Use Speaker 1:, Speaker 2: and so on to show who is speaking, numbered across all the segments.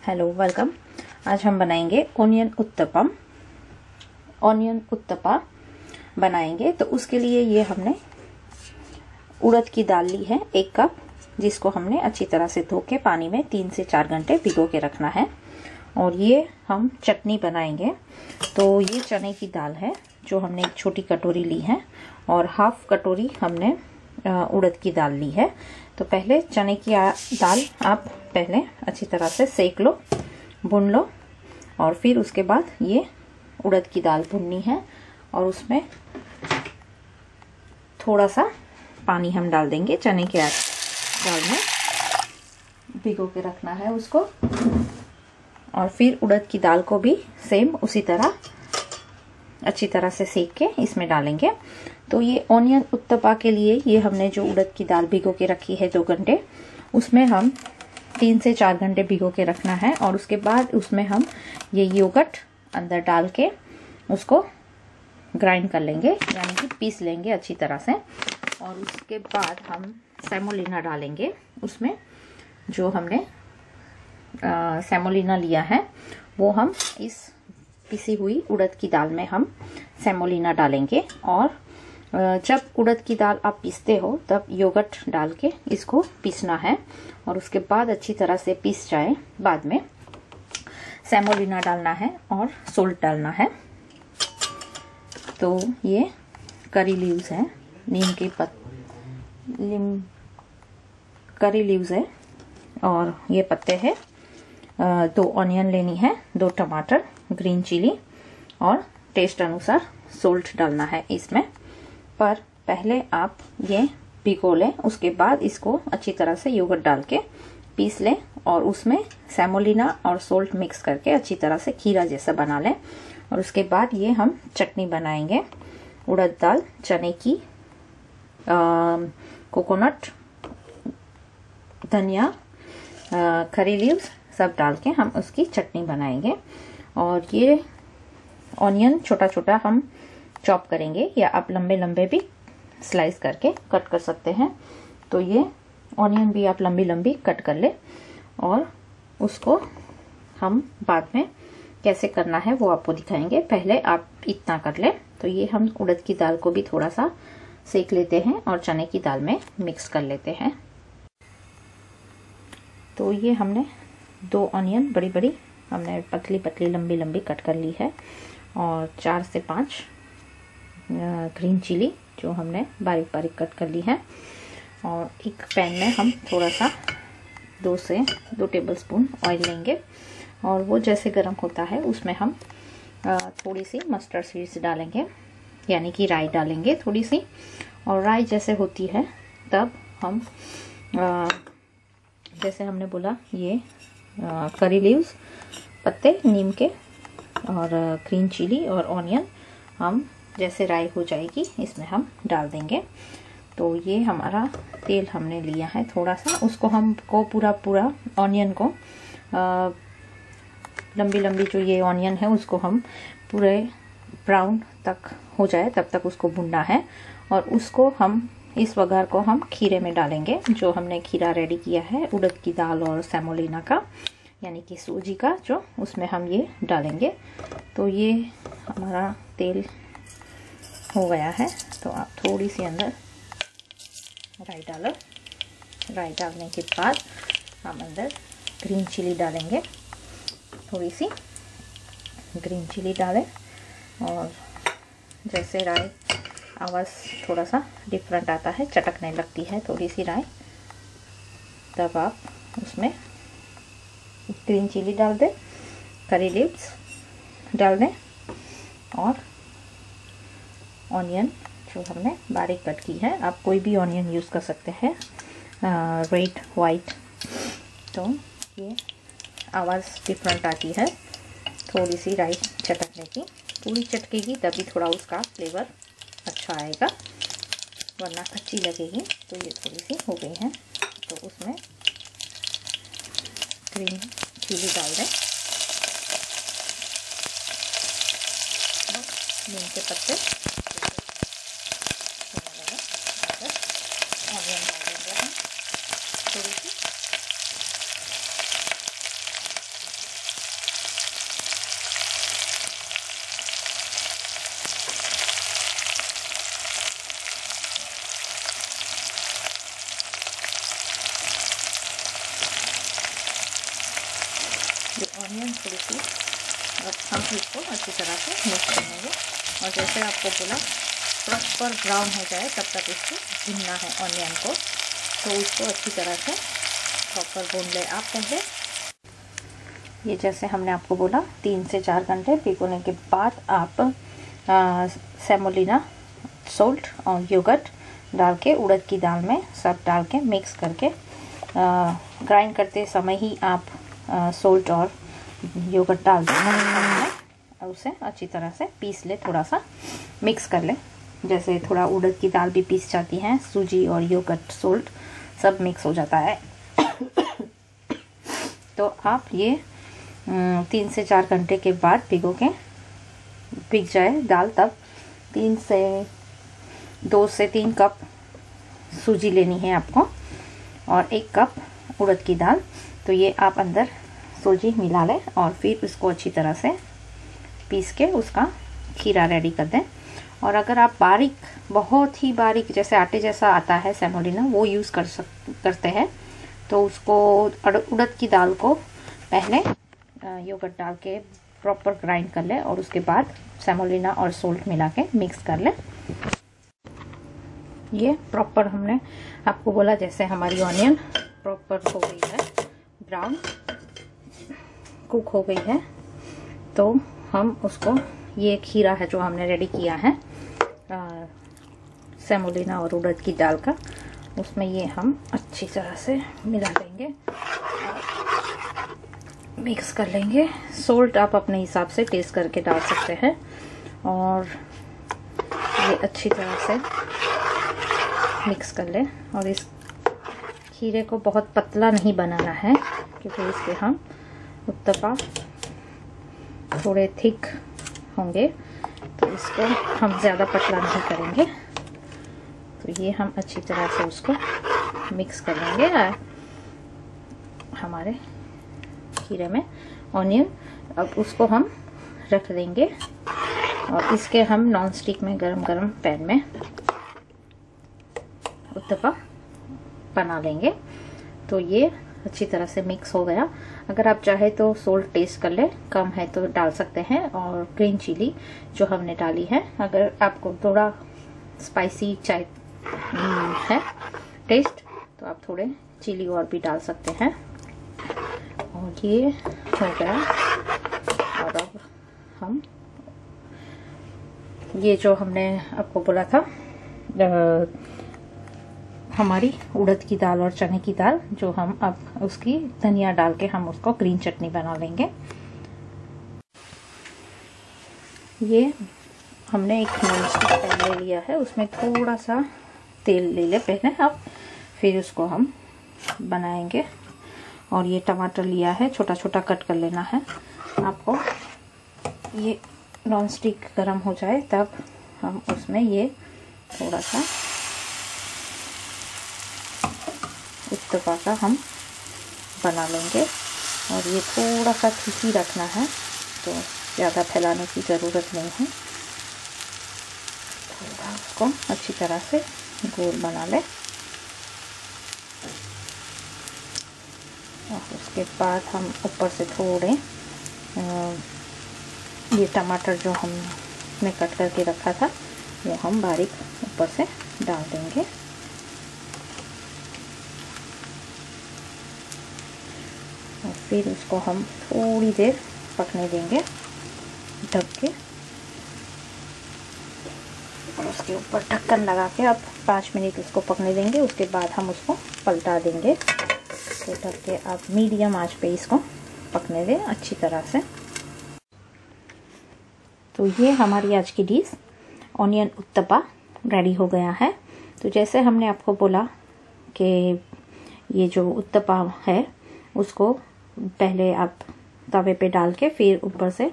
Speaker 1: Hello welcome. आज हम बनाएंगे ऑनियन उत्तपा बनाएंगे। तो उसके लिए ये हमने उड़द की दाल ली है 1 कप, जिसको हमने अच्छी तरह से धो के पानी में 3 से 4 घंटे भिगो के रखना है। और ये हम चटनी बनाएंगे। तो ये चने की दाल है जो हमने एक छोटी कटोरी ली है और हाफ कटोरी हमने उड़द की दाल ली है। तो पहले चने की दाल आप पहले अच्छी तरह से सेक लो, भून लो, और फिर उसके बाद ये उड़द की दाल भुननी है और उसमें थोड़ा सा पानी हम डाल देंगे। चने की दाल में भिगो के रखना है उसको, और फिर उड़द की दाल को भी सेम उसी तरह अच्छी तरह से सेक के इसमें डालेंगे। तो ये ऑनियन उत्तपा के लिए ये हमने जो उड़द की दाल भिगो के रखी है 2 घंटे, उसमें हम 3 से 4 घंटे भिगो के रखना है। और उसके बाद उसमें हम ये योगर्ट अंदर डाल के उसको ग्राइंड कर लेंगे, यानी कि पीस लेंगे अच्छी तरह से। और उसके बाद हम सेमोलिना डालेंगे उसमें। जो हमने सेमोलिना लिया है वो हम इस पिसी हुई उड़द की दाल में हम सेमोलिना डालेंगे। और जब उड़द की दाल आप पीसते हो तब योगर्ट डाल के इसको पीसना है, और उसके बाद अच्छी तरह से पीस जाए बाद में सेमोलिना डालना है और सोल्ट डालना है। तो ये करी लीव्स है, करी लीव्स है, और ये पत्ते हैं। 2 ऑनियन लेनी है, 2 टमाटर, ग्रीन चिली, और टेस्ट अनुसार सोल्ट डालना है इसमें। पर पहले आप ये भिगो लें, उसके बाद इसको अच्छी तरह से योगर्ट डाल के पीस लें और उसमें सेमोलिना और सोल्ट मिक्स करके अच्छी तरह से खीरा जैसा बना लें। और उसके बाद ये हम चटनी बनाएंगे उड़द दाल, चने की, कोकोनट, धनिया, करी लीव्स सब डाल के हम उसकी चटनी बनाएंगे। और ये ऑनियन छोटा छोटा हम चॉप करेंगे, या आप लंबे लंबे भी स्लाइस करके कट कर सकते हैं। तो ये ऑनियन भी आप लंबी लंबी कट कर ले, और उसको हम बाद में कैसे करना है वो आपको दिखाएंगे। पहले आप इतना कर ले। तो ये हम उड़द की दाल को भी थोड़ा सा सेक लेते हैं और चने की दाल में मिक्स कर लेते हैं। तो ये हमने 2 ऑनियन बड़ी बड़ी हमने पतली पतली लंबी लंबी कट कर ली है, और 4 से 5 ग्रीन चिली जो हमने बारीक बारीक कट कर ली है। और एक पैन में हम थोड़ा सा 2 टेबलस्पून ऑयल लेंगे, और वो जैसे गर्म होता है उसमें हम थोड़ी सी मस्टर्ड सीड्स डालेंगे, यानी कि राई डालेंगे थोड़ी सी। और राई जैसे होती है तब हम जैसे हमने बोला ये करी लीव्स, पत्ते नीम के, और ग्रीन चिली और ऑनियन हम जैसे राई हो जाएगी इसमें हम डाल देंगे। तो ये हमारा तेल हमने लिया है थोड़ा सा, उसको हमको पूरा ऑनियन को लंबी लंबी जो ये ऑनियन है उसको हम पूरे ब्राउन तक हो जाए तब तक उसको भुनना है। और उसको हम इस वघार को हम खीरे में डालेंगे, जो हमने खीरा रेडी किया है उड़द की दाल और सेमोलिना का, यानी कि सूजी का, जो उसमें हम ये डालेंगे। तो ये हमारा तेल हो गया है। तो आप थोड़ी सी अंदर राई डालो। राई डालने के बाद हम अंदर ग्रीन चिली डालेंगे, थोड़ी सी ग्रीन चिली डालें। और जैसे राई आवाज़ थोड़ा सा डिफरेंट आता है, चटकने लगती है थोड़ी सी राई, तब आप उसमें ग्रीन चिली डाल दें, करी लीव्स डाल दें, और ऑनियन जो हमने बारीक कट की है, आप कोई भी ऑनियन यूज़ कर सकते हैं, रेड, वाइट। तो ये आवाज़ डिफरेंट आती है थोड़ी सी राई चटकने की, पूरी चटकेगी तभी थोड़ा उसका फ्लेवर अच्छा आएगा, वरना कच्ची लगेगी। तो ये थोड़ी सी हो गई है, तो उसमें ग्रीन चिली डाल दें, नीम के पत्ते, ऑनियन डाल देंगे हम थोड़ी सी, ये ऑनियन थोड़ी सी अब हम इसको अच्छी तरह से मिक्स कर लेंगे। और जैसे आपको बोला प्रॉपर ब्राउन हो जाए तब तक इसको भूनना है ऑनियन को, तो उसको अच्छी तरह से प्रॉपर भून ले आप पहले। ये जैसे हमने आपको बोला 3 से 4 घंटे भिगोने के बाद आप सेमोलिना, सोल्ट और योगर्ट डाल के उड़द की दाल में सब डाल के मिक्स करके ग्राइंड करते समय ही आप सोल्ट और योगर्ट डाल दें और उसे अच्छी तरह से पीस ले, थोड़ा सा मिक्स कर ले। जैसे थोड़ा उड़द की दाल भी पीस जाती है, सूजी और योगर्ट सोल्ट सब मिक्स हो जाता है। तो आप ये 3 से 4 घंटे के बाद भिगो के भीग जाए दाल, तब 2 से 3 कप सूजी लेनी है आपको और 1 कप उड़द की दाल। तो ये आप अंदर सूजी मिला लें और फिर उसको अच्छी तरह से पीस के उसका खीरा रेडी कर दें। और अगर आप बारीक, बहुत ही बारीक जैसे आटे जैसा आता है सेमोलिना, वो यूज़ करते हैं तो उसको उड़द की दाल को पहले योगर्ट डाल के प्रॉपर ग्राइंड कर ले और उसके बाद सेमोलिना और सोल्ट मिला के मिक्स कर ले। ये प्रॉपर हमने आपको बोला जैसे हमारी ऑनियन प्रॉपर हो गई है, ब्राउन कुक हो गई है, तो हम उसको, ये खीरा है जो हमने रेडी किया है सेमोलिना और उड़द की दाल का, उसमें ये हम अच्छी तरह से मिला देंगे, मिक्स कर लेंगे। सोल्ट आप अपने हिसाब से टेस्ट करके डाल सकते हैं और ये अच्छी तरह से मिक्स कर ले। और इस खीरे को बहुत पतला नहीं बनाना है क्योंकि इसके हम उत्तपा थोड़े थिक होंगे, तो इसको हम ज़्यादा पतला नहीं करेंगे। तो ये हम अच्छी तरह से उसको मिक्स कर लेंगे हमारे खीरे में ऑनियन। अब उसको हम रख देंगे और इसके हम नॉन स्टिक में गरम पैन में उत्तपा बना लेंगे। तो ये अच्छी तरह से मिक्स हो गया। अगर आप चाहे तो सोल्ट टेस्ट कर ले, कम है तो डाल सकते हैं, और ग्रीन चिली जो हमने डाली है, अगर आपको थोड़ा स्पाइसी चाहे है टेस्ट तो आप थोड़े चिली और भी डाल सकते हैं। और ये हो गया। और अब हम ये जो हमने आपको बोला था हमारी उड़द की दाल और चने की दाल, जो हम अब उसकी धनिया डाल के हम उसको ग्रीन चटनी बना लेंगे। ये हमने एक नॉनस्टिक पैन ले लिया है, उसमें थोड़ा सा तेल ले ले पहले अब, फिर उसको हम बनाएंगे। और ये टमाटर लिया है, छोटा छोटा कट कर लेना है आपको। ये नॉनस्टिक गरम हो जाए तब हम उसमें ये थोड़ा सा उत्तपा का हम बना लेंगे। और ये थोड़ा सा थिक रखना है, तो ज़्यादा फैलाने की ज़रूरत नहीं है। थोड़ा उसको अच्छी तरह से गोल बना ले और उसके बाद हम ऊपर से थोड़े ये टमाटर जो हमने कट करके रखा था वो हम बारीक ऊपर से डाल देंगे। और फिर उसको हम थोड़ी देर पकने देंगे ढक के, और उसके ऊपर ढक्कन लगा के अब 5 मिनट उसको पकने देंगे। उसके बाद हम उसको पलटा देंगे। तो ढक के आप मीडियम आंच पे इसको पकने दें अच्छी तरह से। तो ये हमारी आज की डिश ऑनियन उत्तपा रेडी हो गया है। तो जैसे हमने आपको बोला कि ये जो उत्तपा है उसको पहले आप तवे पे डाल के फिर ऊपर से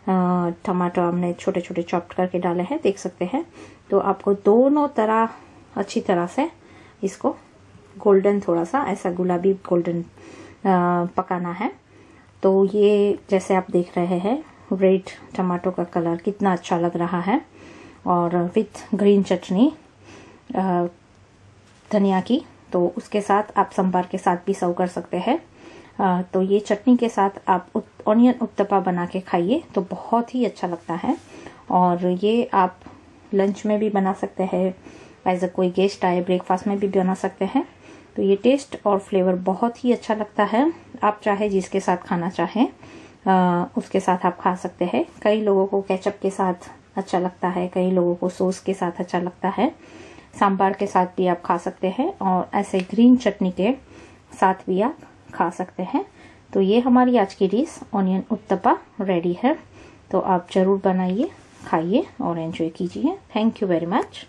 Speaker 1: टमाटर हमने छोटे छोटे चॉप करके डाले हैं, देख सकते हैं। तो आपको दोनों तरह अच्छी तरह से इसको गोल्डन, थोड़ा सा ऐसा गुलाबी गोल्डन पकाना है। तो ये जैसे आप देख रहे हैं रेड टमाटो का कलर कितना अच्छा लग रहा है, और विथ ग्रीन चटनी धनिया की, तो उसके साथ आप सांभर के साथ भी सर्व कर सकते हैं। तो ये चटनी के साथ आप ऑनियन उत्तपा बना के खाइए तो बहुत ही अच्छा लगता है। और ये आप लंच में भी बना सकते हैं, एज अ कोई गेस्ट आए ब्रेकफास्ट में भी बना सकते हैं। तो ये टेस्ट और फ्लेवर बहुत ही अच्छा लगता है। आप चाहे जिसके साथ खाना चाहें उसके साथ आप खा सकते हैं। कई लोगों को केचप के साथ अच्छा लगता है, कई लोगों को सॉस के साथ अच्छा लगता है, सांभर के साथ भी आप खा सकते हैं और ऐसे ग्रीन चटनी के साथ भी आप खा सकते हैं। तो ये हमारी आज की डिश ऑनियन उत्तपा रेडी है। तो आप जरूर बनाइए, खाइए और एंजॉय कीजिए। Thank you very much.